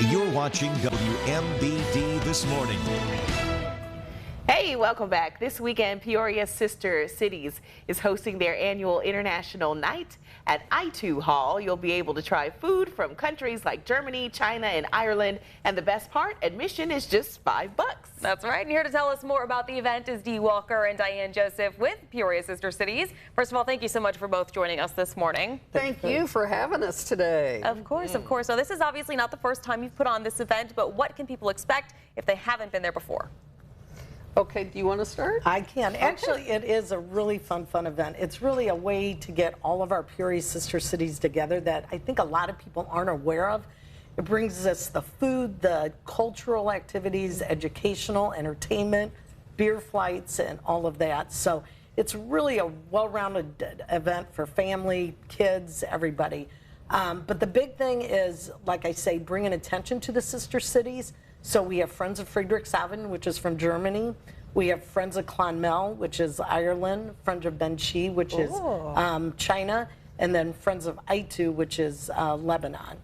You're watching WMBD This Morning. Hey, welcome back. This weekend, Peoria Sister Cities is hosting their annual International Night at I2 Hall. You'll be able to try food from countries like Germany, China, and Ireland. And the best part, admission is just $5. That's right. And here to tell us more about the event is Dee Walker and Diane Joseph with Peoria Sister Cities. First of all, thank you so much for both joining us this morning. Thank you for having us today. Of course, of course. So this is obviously not the first time you've put on this event, but what can people expect if they haven't been there before? Okay, do you want to start? I can. Actually, it is a really fun event. It's really a way to get all of our Peoria sister cities together that I think a lot of people aren't aware of. It brings us the food, the cultural activities, educational, entertainment, beer flights, and all of that. So it's really a well-rounded event for family, kids, everybody. But the big thing is, like I say, bringing attention to the sister cities. So we have Friends of Friedrichshafen, which is from Germany. We have Friends of Clonmel, which is Ireland. Friends of Benchi, which is China. And then Friends of Aitu, which is Lebanon.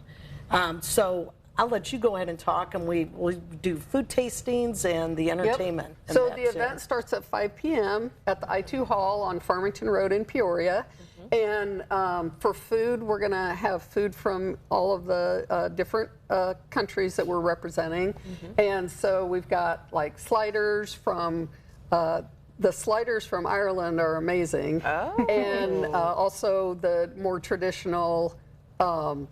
So I'll let you go ahead and talk, and we'll do food tastings and the entertainment. Yep. So the event starts at 5 p.m. at the I2 Hall on Farmington Road in Peoria. And for food, we're going to have food from all of the different countries that we're representing. And so we've got like sliders from, the sliders from Ireland are amazing. And also the more traditional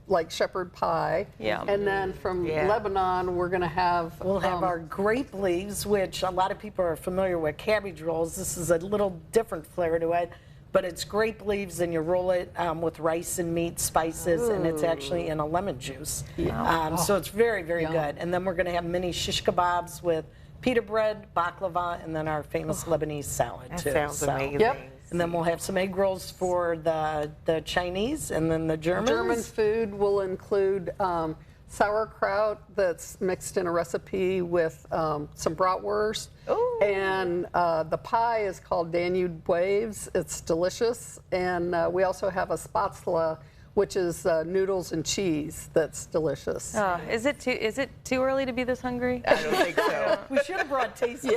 like shepherd pie. And then from Lebanon, we're going to have... We'll have our grape leaves, which a lot of people are familiar with cabbage rolls. This is a little different flair to it. But it's grape leaves, and you roll it with rice and meat, spices, and it's actually in a lemon juice. So it's very, very good. And then we're going to have mini shish kebabs with pita bread, baklava, and then our famous Lebanese salad, too. That sounds amazing. And then we'll have some egg rolls for the Chinese, and then the Germans. German food will include sauerkraut that's mixed in a recipe with some bratwurst. And the pie is called Danube Waves. It's delicious. And we also have a spätzle, which is noodles and cheese. That's delicious. Is it too early to be this hungry? I don't think so. We should have brought tastings.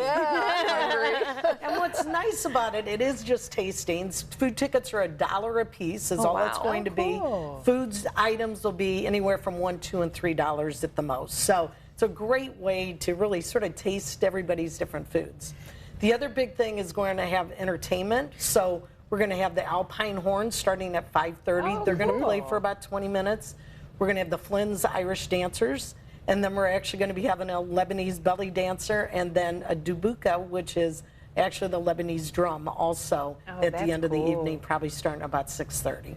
And what's nice about it, it is just tastings. Food tickets are $1 a piece is all it's going to be. Foods items will be anywhere from $1, $2, and $3 at the most. So it's a great way to really sort of taste everybody's different foods. The other big thing is going to have entertainment. So we're going to have the Alpine Horns starting at 5:30. They're going to play for about 20 minutes. We're going to have the Flynn's Irish Dancers. And then we're actually going to be having a Lebanese belly dancer, and then a dubuka, which is actually the Lebanese drum, also at the end of the evening, probably starting about 6:30.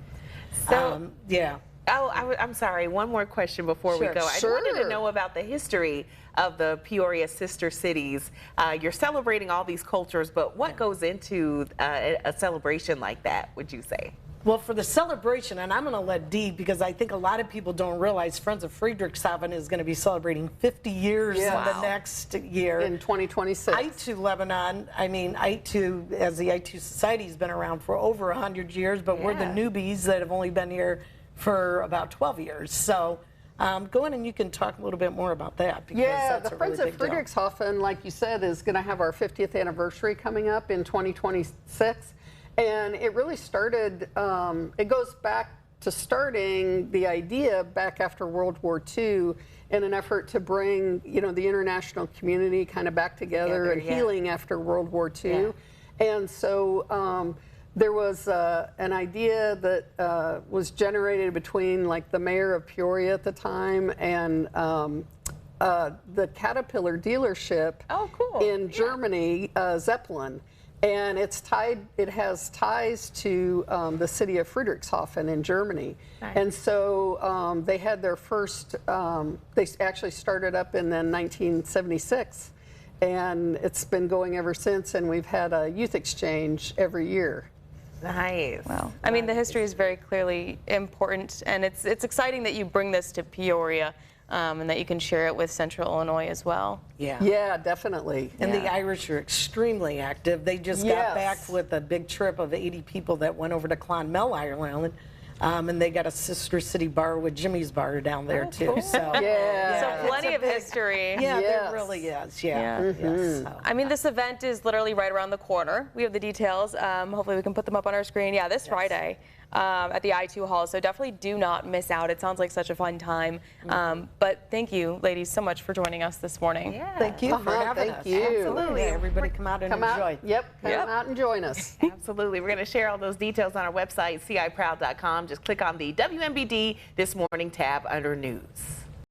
So, yeah. Oh, I'm sorry. One more question before we go. I wanted to know about the history of the Peoria Sister Cities. You're celebrating all these cultures, but what goes into a celebration like that, would you say? Well, for the celebration, and I'm going to let Dee, because I think a lot of people don't realize Friends of Friedrichshafen is going to be celebrating 50 years in the next year. In 2026. I2 Lebanon, I mean, I2, as the I2 Society has been around for over 100 years, but we're the newbies that have only been here for about 12 years. So go in and you can talk a little bit more about that. Because that's the Friends of Friedrichshafen, like you said, is going to have our 50th anniversary coming up in 2026. And it really started, it goes back to starting the idea back after World War II in an effort to bring, you know, the international community kind of back together and healing after World War II. And so there was an idea that was generated between like the mayor of Peoria at the time and the Caterpillar dealership in Germany, Zeppelin. And it's tied. It has ties to the city of Friedrichshafen in Germany, and so they had their first. They actually started up in 1976, and it's been going ever since. And we've had a youth exchange every year. Nice. Well, I mean, the history is very clearly important, and it's exciting that you bring this to Peoria. And that you can share it with Central Illinois as well. Yeah, definitely. And the Irish are extremely active. They just got back with a big trip of 80 people that went over to Clonmel, Ireland. And they got a sister city bar with Jimmy's Bar down there too. Cool. So, So of history. Yeah, Yes. there really is. Yeah. Yes, so. I mean, this event is literally right around the corner. We have the details. Hopefully we can put them up on our screen. Yeah, this Friday at the I2 Hall. So definitely do not miss out. It sounds like such a fun time. But thank you, ladies, so much for joining us this morning. Yeah. Thank you for having thank us. you. Absolutely. Everybody come out and Come enjoy. out. Yep. Come out and join us. Absolutely. We're going to share all those details on our website, ciproud.com. Just click on the WMBD This Morning tab under News.